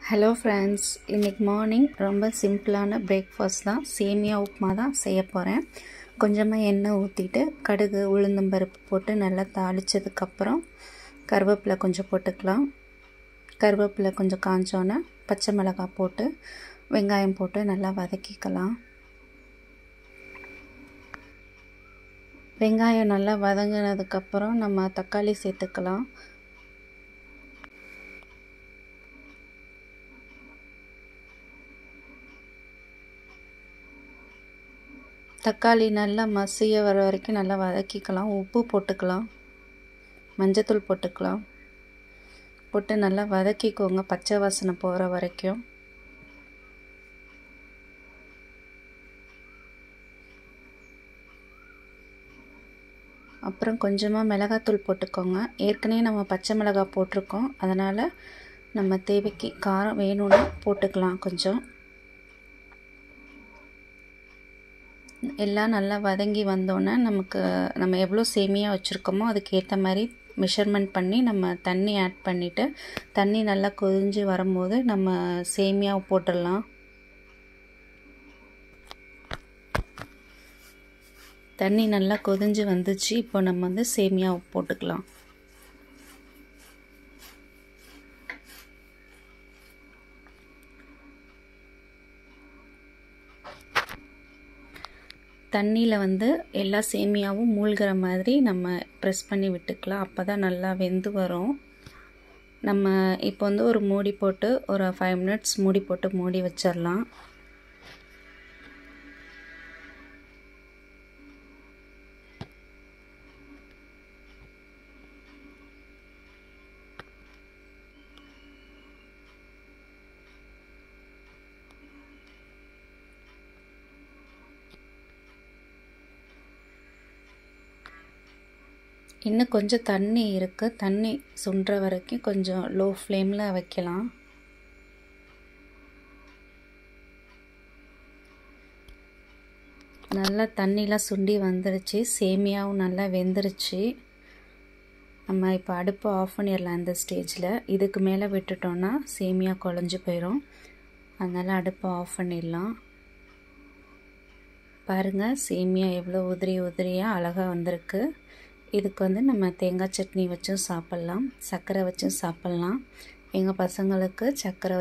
Hello friends, இன்னைக்கு morning ரொம்ப சிம்பிளான பிரேக்ஃபாஸ்ட் தான். சேமியா உப்புமா தான் செய்ய போகிறேன். கொஞ்சமாக எண்ணெய் ஊற்றிட்டு கடுகு உளுந்தம்பருப்பு போட்டு நல்லா தாளித்ததுக்கப்புறம் கருவேப்பிலை கொஞ்சம் போட்டுக்கலாம். கருவேப்பிலை கொஞ்சம் காஞ்சோன்னே பச்சை மிளகாய் போட்டு வெங்காயம் போட்டு நல்லா வதக்கிக்கலாம். வெங்காயம் நல்லா வதங்கினதுக்கப்புறம் நம்ம தக்காளி சேர்த்துக்கலாம். தக்காளி நல்லா மசிய வர வரைக்கும் நல்லா வதக்கிக்கலாம். உப்பு போட்டுக்கலாம், மஞ்சத்தூள் போட்டுக்கலாம். போட்டு நல்லா வதக்கிக்கோங்க பச்சை வாசனை போகிற வரைக்கும். அப்புறம் கொஞ்சமாக மிளகாத்தூள் போட்டுக்கோங்க. ஏற்கனவே நம்ம பச்சை மிளகாய் போட்டிருக்கோம், அதனால் நம்ம தேவைக்கு காரம் வேணும்னா போட்டுக்கலாம் கொஞ்சம். எல்லாம் நல்லா வதங்கி வந்தோன்னே நம்ம எவ்வளோ சேமியா வச்சுருக்கோமோ அதுக்கு ஏற்ற மாதிரி மெஷர்மெண்ட் பண்ணி நம்ம தண்ணி ஆட் பண்ணிவிட்டு தண்ணி நல்லா கொதிஞ்சு வரும்போது நம்ம சேமியாவை போட்டுடலாம். தண்ணி நல்லா கொதிஞ்சு வந்துச்சு. இப்போ நம்ம சேமியாவை போட்டுக்கலாம். தண்ணியில் எல்லா சேமியாவும் மூழ்கிற மாதிரி நம்ம ப்ரெஸ் பண்ணி விட்டுக்கலாம். அப்போ தான் நல்லா வெந்து வரும். நம்ம இப்போ ஒரு மூடி போட்டு ஒரு 5 மினிட்ஸ் மூடி போட்டு மூடி வச்சிடலாம். இன்னும் கொஞ்சம் தண்ணி இருக்குது. தண்ணி சுண்டுற வரைக்கும் கொஞ்சம் லோ ஃப்ளேமில் வைக்கலாம். நல்லா தண்ணிலாம் சுண்டி வந்துருச்சு. சேமியாவும் நல்லா வெந்துருச்சு. நம்ம இப்போ அடுப்பை ஆஃப் பண்ணிடலாம். இந்த ஸ்டேஜில் இதுக்கு மேலே விட்டுட்டோன்னா சேமியா குழஞ்சி போயிடும். அதனால் அடுப்பை ஆஃப் பண்ணிடலாம். பாருங்கள், சேமியா எவ்வளோ உதிரி உதிரியாக அழகாக வந்திருக்கு. இதுக்கு நம்ம தேங்காய் சட்னி வச்சும் சாப்பிட்லாம், சர்க்கரை வச்சும் சாப்பிட்லாம். எங்கள் பசங்களுக்கு சர்க்கரை